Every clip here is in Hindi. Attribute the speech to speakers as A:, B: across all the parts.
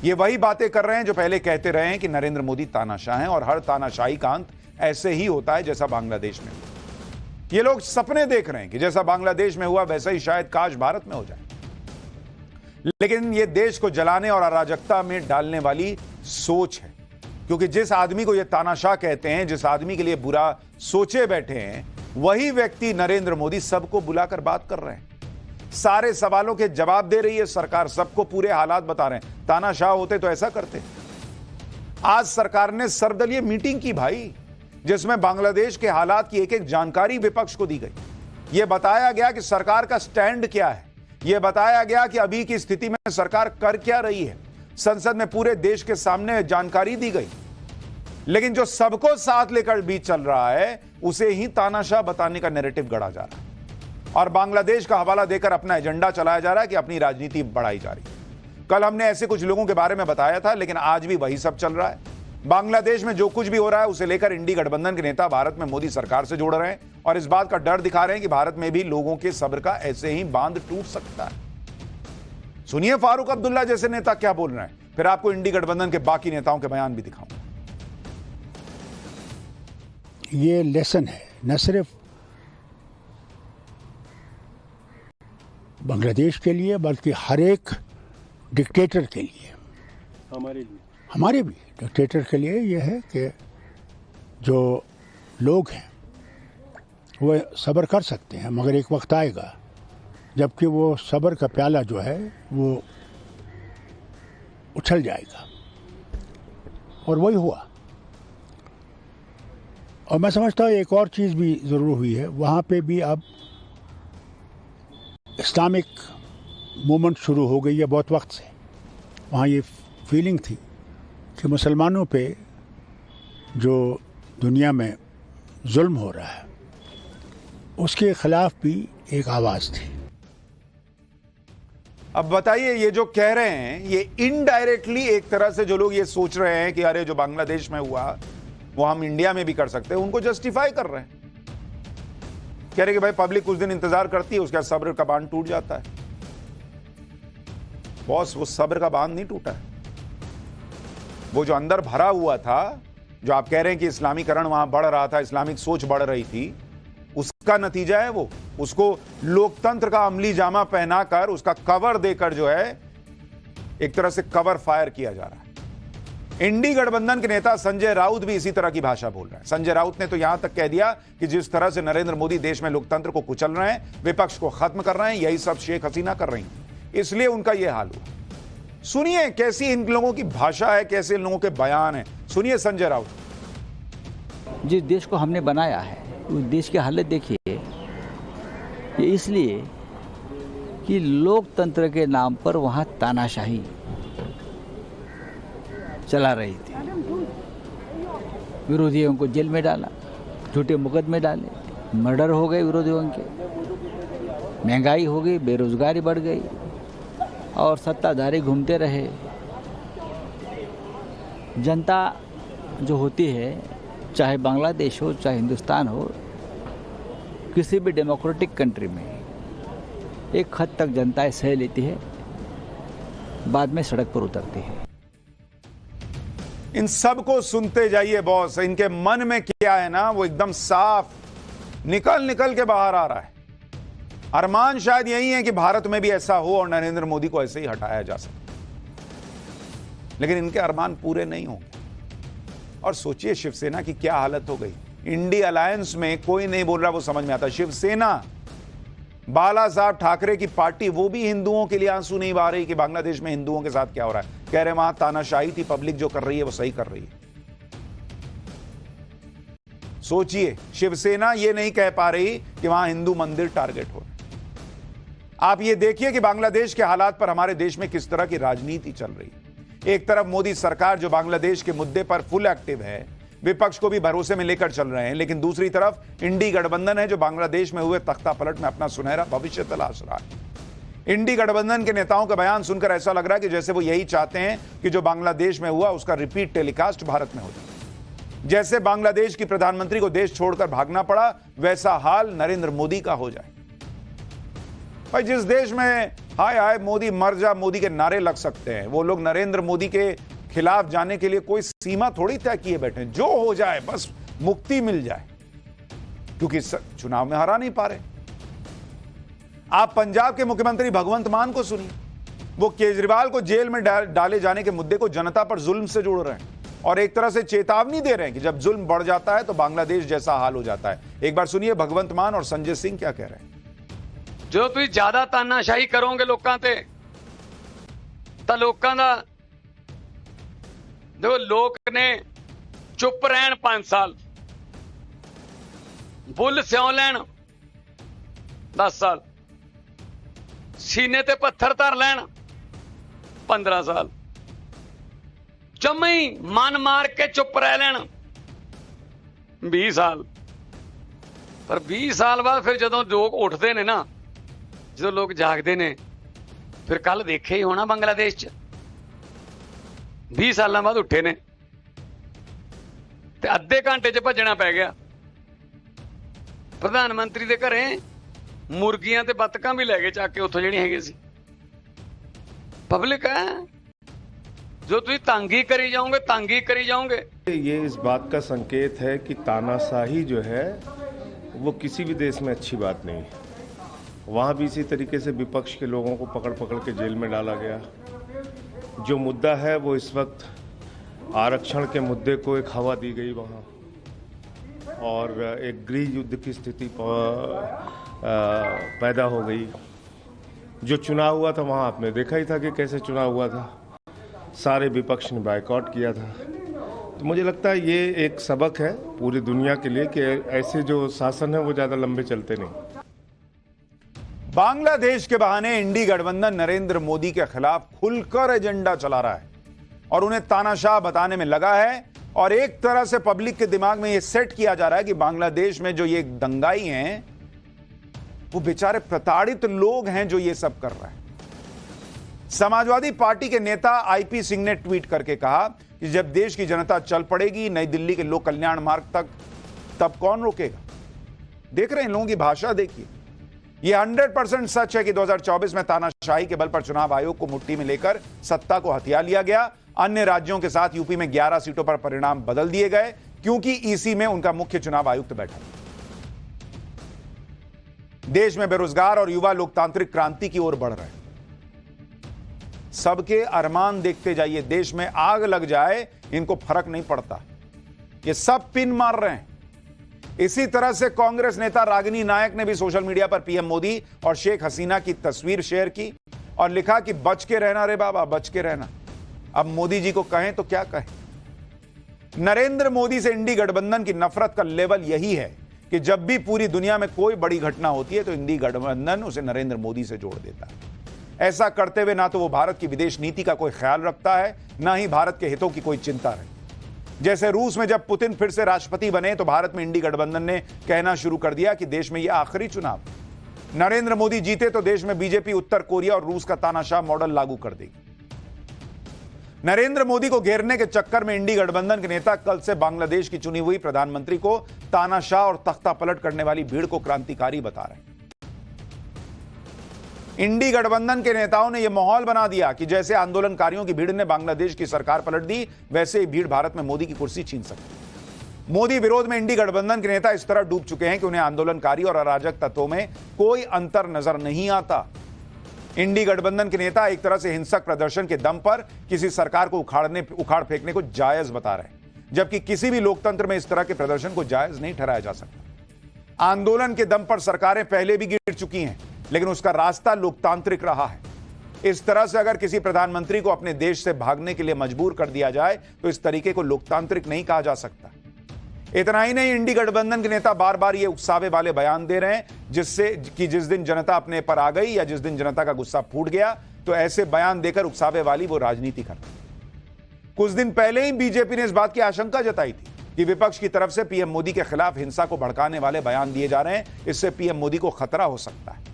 A: ये वही बातें कर रहे हैं जो पहले कहते रहे हैं कि नरेंद्र मोदी तानाशाह हैं और हर तानाशाही का अंत ऐसे ही होता है जैसा बांग्लादेश में। ये लोग सपने देख रहे हैं कि जैसा बांग्लादेश में हुआ वैसा ही शायद काश भारत में हो जाए, लेकिन ये देश को जलाने और अराजकता में डालने वाली सोच है। क्योंकि जिस आदमी को ये तानाशाह कहते हैं, जिस आदमी के लिए बुरा सोचे बैठे हैं, वही व्यक्ति नरेंद्र मोदी सबको बुलाकर बात कर रहे हैं। सारे सवालों के जवाब दे रही है सरकार, सबको पूरे हालात बता रहे हैं। तानाशाह होते तो ऐसा करते। आज सरकार ने सर्वदलीय मीटिंग की भाई, जिसमें बांग्लादेश के हालात की एक एक जानकारी विपक्ष को दी गई। यह बताया गया कि सरकार का स्टैंड क्या है, यह बताया गया कि अभी की स्थिति में सरकार कर क्या रही है। संसद में पूरे देश के सामने जानकारी दी गई, लेकिन जो सबको साथ लेकर भी चल रहा है उसे ही तानाशाह बताने का नैरेटिव गढ़ा जा रहा है और बांग्लादेश का हवाला देकर अपना एजेंडा चलाया जा रहा है कि अपनी राजनीति बढ़ाई जा रही है। कल हमने ऐसे कुछ लोगों के बारे में बताया था, लेकिन आज भी वही सब चल रहा है। बांग्लादेश में जो कुछ भी हो रहा है उसे लेकर इंडी गठबंधन के नेता भारत में मोदी सरकार से जोड़ रहे हैं और इस बात का डर दिखा रहे हैं कि भारत में भी लोगों के सब्र का ऐसे ही बांध टूट सकता है। सुनिए फारूक अब्दुल्ला जैसे नेता क्या बोल रहे हैं, फिर आपको इंडी गठबंधन के बाकी नेताओं के बयान भी दिखाऊंगा।
B: ये लेसन है न सिर्फ बांग्लादेश के लिए बल्कि हर एक डिक्टेटर के लिए, हमारे भी डिक्टेटर के लिए यह है कि जो लोग हैं वो सब्र कर सकते हैं, मगर एक वक्त आएगा जबकि वो सब्र का प्याला जो है वो उछल जाएगा, और वही हुआ। और मैं समझता हूँ एक और चीज़ भी ज़रूर हुई है, वहाँ पे भी अब इस्लामिक मूवमेंट शुरू हो गई है बहुत वक्त से। वहाँ ये फीलिंग थी कि मुसलमानों पे जो दुनिया में जुल्म हो रहा है उसके ख़िलाफ़ भी एक आवाज़ थी।
A: अब बताइए, ये जो कह रहे हैं ये इनडायरेक्टली एक तरह से जो लोग ये सोच रहे हैं कि अरे जो बांग्लादेश में हुआ वो हम इंडिया में भी कर सकते हैं, उनको जस्टिफाई कर रहे हैं। कह रहे कि भाई पब्लिक कुछ दिन इंतजार करती है, उसके बाद सब्र का बांध टूट जाता है। बॉस, वो सब्र का बांध नहीं टूटा है। वो जो अंदर भरा हुआ था, जो आप कह रहे हैं कि इस्लामीकरण वहां बढ़ रहा था, इस्लामिक सोच बढ़ रही थी, उसका नतीजा है वो। उसको लोकतंत्र का अमली जामा पहनाकर उसका कवर देकर जो है एक तरह से कवर फायर किया जा रहा है। इंडी गठबंधन के नेता संजय राउत भी इसी तरह की भाषा बोल रहे हैं। संजय राउत ने तो यहां तक कह दिया कि जिस तरह से नरेंद्र मोदी देश में लोकतंत्र को कुचल रहे हैं, विपक्ष को खत्म कर रहे हैं, यही सब शेख हसीना कर रही हैं, इसलिए उनका यह हाल हुआ। सुनिए कैसी इन लोगों की भाषा है, कैसे इन लोगों के बयान है। सुनिए संजय राउत।
C: जिस देश को हमने बनाया है उस देश की हालत देखिए, ये इसलिए कि लोकतंत्र के नाम पर वहाँ तानाशाही चला रही थी। विरोधियों को जेल में डाला, झूठे मुकदमे डाले, मर्डर हो गए विरोधियों के, महंगाई हो गई, बेरोजगारी बढ़ गई और सत्ताधारी घूमते रहे। जनता जो होती है, चाहे बांग्लादेश हो चाहे हिंदुस्तान हो, किसी भी डेमोक्रेटिक कंट्री में एक हद तक जनताएं सह लेती है, बाद में सड़क पर उतरती है।
A: इन सब को सुनते जाइए बॉस, इनके मन में क्या है ना वो एकदम साफ निकल के बाहर आ रहा है। अरमान शायद यही है कि भारत में भी ऐसा हो और नरेंद्र मोदी को ऐसे ही हटाया जा सके, लेकिन इनके अरमान पूरे नहीं होंगे। और सोचिए शिवसेना की क्या हालत हो गई। इंडी अलायंस में कोई नहीं बोल रहा, वो समझ में आता। शिवसेना, बाला साहब ठाकरे की पार्टी, वो भी हिंदुओं के लिए आंसू नहीं बहा रही कि बांग्लादेश में हिंदुओं के साथ क्या हो रहा है। कह रहे वहां तानाशाही थी, पब्लिक जो कर रही है वो सही कर रही है। सोचिए, शिवसेना ये नहीं कह पा रही कि वहां हिंदू मंदिर टारगेट हो रहे। आप ये देखिए कि बांग्लादेश के हालात पर हमारे देश में किस तरह की राजनीति चल रही है। एक तरफ मोदी सरकार जो बांग्लादेश के मुद्दे पर फुल एक्टिव है, विपक्ष को भी भरोसे में लेकर चल रहे हैं, लेकिन दूसरी तरफ इंडी गठबंधन है जो बांग्लादेश में हुए तख्तापलट में अपना सुनहरा भविष्य तलाश रहा है। इंडी गठबंधन के नेताओं का बयान सुनकर ऐसा लग रहा है कि जैसे वो यही चाहते हैं कि जो बांग्लादेश में हुआ उसका रिपीट टेलीकास्ट भारत में हो जाए। जैसे बांग्लादेश की प्रधानमंत्री को देश छोड़कर भागना पड़ा, वैसा हाल नरेंद्र मोदी का हो जाए। भाई जिस देश में हाय हाय मोदी मर जा मोदी के नारे लग सकते हैं। वो लोग नरेंद्र मोदी के खिलाफ जाने के लिए कोई सीमा थोड़ी तय किए बैठे हैं, जो हो जाए बस मुक्ति मिल जाए, क्योंकि चुनाव में हरा नहीं पा रहे। आप पंजाब के मुख्यमंत्री भगवंत मान को सुनिए, वो केजरीवाल को जेल में डाले जाने के मुद्दे को जनता पर जुल्म से जोड़ रहे हैं और एक तरह से चेतावनी दे रहे हैं कि जब जुल्म बढ़ जाता है तो बांग्लादेश जैसा हाल हो जाता है। एक बार सुनिए भगवंत मान और संजय सिंह क्या कह रहे हैं।
D: जो तुम ज्यादा तानाशाही करोगे लोगों ते तो लोगों का देखो, लोग ने चुप रहन 5 साल, बुल स्यों लैन 10 साल, सीने ते पत्थर धर लैन 15 साल, जम्मी मन मार के चुप रह लैन 20 साल। पर 20 साल बाद फिर जो लोग उठते ने ना, जो लोग जागते ने, फिर कल देखे ही होना बांग्लादेश च 20 साल बाद उठे ने ते अद्धे घंटे च भजना पै गया। प्रधानमंत्री के घरे मुर्गियां ते बतकां भी लैके चक के उत्थों जिहड़ियां हैगी सी। पब्लिक है जो तुम तंगी करी जाओगे, तंगी करी जाओगे।
E: ये इस बात का संकेत है कि तानाशाही जो है वो किसी भी देश में अच्छी बात नहीं है। वहाँ भी इसी तरीके से विपक्ष के लोगों को पकड़ पकड़ के जेल में डाला गया। जो मुद्दा है वो इस वक्त आरक्षण के मुद्दे को एक हवा दी गई वहाँ, और एक गृह युद्ध की स्थिति पैदा हो गई। जो चुनाव हुआ था वहाँ आपने देखा ही था कि कैसे चुनाव हुआ था, सारे विपक्ष ने बायकॉट किया था। तो मुझे लगता है ये एक सबक है पूरी दुनिया के लिए कि ऐसे जो शासन है वो ज़्यादा लंबे चलते नहीं।
A: बांग्लादेश के बहाने इंडी गठबंधन नरेंद्र मोदी के खिलाफ खुलकर एजेंडा चला रहा है और उन्हें तानाशाह बताने में लगा है, और एक तरह से पब्लिक के दिमाग में यह सेट किया जा रहा है कि बांग्लादेश में जो ये दंगाई हैं वो बेचारे प्रताड़ित लोग हैं जो ये सब कर रहे हैं। समाजवादी पार्टी के नेता आईपी सिंह ने ट्वीट करके कहा कि जब देश की जनता चल पड़ेगी नई दिल्ली के लोक कल्याण मार्ग तक, तब कौन रोकेगा। देख रहे हैं लोगों की भाषा, देखिए। यह 100% सच है कि 2024 में तानाशाही के बल पर चुनाव आयोग को मुट्ठी में लेकर सत्ता को हथिया लिया गया। अन्य राज्यों के साथ यूपी में 11 सीटों पर परिणाम बदल दिए गए क्योंकि ईसी में उनका मुख्य चुनाव आयुक्त बैठा। देश में बेरोजगार और युवा लोकतांत्रिक क्रांति की ओर बढ़ रहे हैं। सबके अरमान देखते जाइए, देश में आग लग जाए इनको फर्क नहीं पड़ता, ये सब पिन मार रहे हैं। इसी तरह से कांग्रेस नेता रागिनी नायक ने भी सोशल मीडिया पर पीएम मोदी और शेख हसीना की तस्वीर शेयर की और लिखा कि बच के रहना रे बाबा, बच के रहना। अब मोदी जी को कहें तो क्या कहें। नरेंद्र मोदी से इंडी गठबंधन की नफरत का लेवल यही है कि जब भी पूरी दुनिया में कोई बड़ी घटना होती है तो इंडी गठबंधन उसे नरेंद्र मोदी से जोड़ देता है। ऐसा करते हुए ना तो वो भारत की विदेश नीति का कोई ख्याल रखता है, ना ही भारत के हितों की कोई चिंता रहे। जैसे रूस में जब पुतिन फिर से राष्ट्रपति बने तो भारत में इंडी गठबंधन ने कहना शुरू कर दिया कि देश में यह आखिरी चुनाव, नरेंद्र मोदी जीते तो देश में बीजेपी उत्तर कोरिया और रूस का तानाशाह मॉडल लागू कर देगी। नरेंद्र मोदी को घेरने के चक्कर में इंडी गठबंधन के नेता कल से बांग्लादेश की चुनी हुई प्रधानमंत्री को तानाशाह और तख्ता पलट करने वाली भीड़ को क्रांतिकारी बता रहे हैं। इंडी गठबंधन के नेताओं ने यह माहौल बना दिया कि जैसे आंदोलनकारियों की भीड़ ने बांग्लादेश की सरकार पलट दी, वैसे ही भीड़ भारत में मोदी की कुर्सी छीन सकती। मोदी विरोध में इंडी गठबंधन के नेता इस तरह डूब चुके हैं कि उन्हें आंदोलनकारी और अराजक तत्वों में कोई अंतर नजर नहीं आता। इंडी गठबंधन के नेता एक तरह से हिंसक प्रदर्शन के दम पर किसी सरकार को उखाड़ फेंकने को जायज बता रहे हैं, जबकि किसी भी लोकतंत्र में इस तरह के प्रदर्शन को जायज नहीं ठहराया जा सकता। आंदोलन के दम पर सरकारें पहले भी गिर चुकी हैं, लेकिन उसका रास्ता लोकतांत्रिक रहा है। इस तरह से अगर किसी प्रधानमंत्री को अपने देश से भागने के लिए मजबूर कर दिया जाए तो इस तरीके को लोकतांत्रिक नहीं कहा जा सकता। इतना ही नहीं, इंडी गठबंधन के नेता बार बार ये उकसावे वाले बयान दे रहे हैं जिससे कि जिस दिन जनता अपने पर आ गई या जिस दिन जनता का गुस्सा फूट गया तो ऐसे बयान देकर उकसावे वाली वो राजनीति कर रहे हैं। कुछ दिन पहले ही बीजेपी ने इस बात की आशंका जताई थी कि विपक्ष की तरफ से पीएम मोदी के खिलाफ हिंसा को भड़काने वाले बयान दिए जा रहे हैं, इससे पीएम मोदी को खतरा हो सकता है।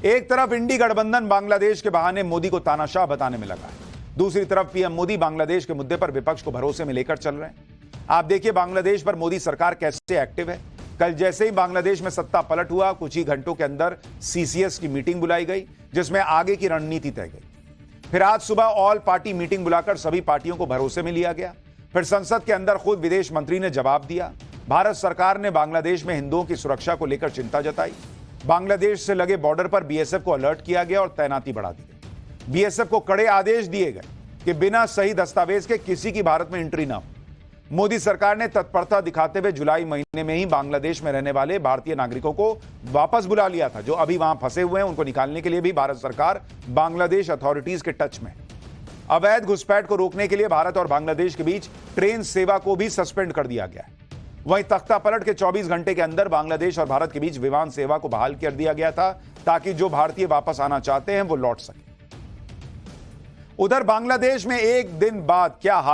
A: एक तरफ इंडी गठबंधन बांग्लादेश के बहाने मोदी को तानाशाह बताने में लगा है, दूसरी तरफ पीएम मोदी बांग्लादेश के मुद्दे पर विपक्ष को भरोसे में लेकर चल रहे हैं। आप देखिए बांग्लादेश पर मोदी सरकार कैसे एक्टिव है। कल जैसे ही बांग्लादेश में सत्ता पलट हुआ, कुछ ही घंटों के अंदर सीसीएस की मीटिंग बुलाई गई जिसमें आगे की रणनीति तय गई। फिर आज सुबह ऑल पार्टी मीटिंग बुलाकर सभी पार्टियों को भरोसे में लिया गया। फिर संसद के अंदर खुद विदेश मंत्री ने जवाब दिया। भारत सरकार ने बांग्लादेश में हिंदुओं की सुरक्षा को लेकर चिंता जताई। बांग्लादेश से लगे बॉर्डर पर बीएसएफ को अलर्ट किया गया और तैनाती बढ़ा दी गई। बीएसएफ को कड़े आदेश दिए गए कि बिना सही दस्तावेज के किसी की भारत में एंट्री ना हो। मोदी सरकार ने तत्परता दिखाते हुए जुलाई महीने में ही बांग्लादेश में रहने वाले भारतीय नागरिकों को वापस बुला लिया था। जो अभी वहां फंसे हुए हैं उनको निकालने के लिए भी भारत सरकार बांग्लादेश अथॉरिटीज के टच में। अवैध घुसपैठ को रोकने के लिए भारत और बांग्लादेश के बीच ट्रेन सेवा को भी सस्पेंड कर दिया गया है। वहीं तख्तापलट के 24 घंटे के अंदर बांग्लादेश और भारत के बीच विमान सेवा को बहाल कर दिया गया था ताकि जो भारतीय वापस आना चाहते हैं वो लौट सके। उधर बांग्लादेश में एक दिन बाद क्या हाल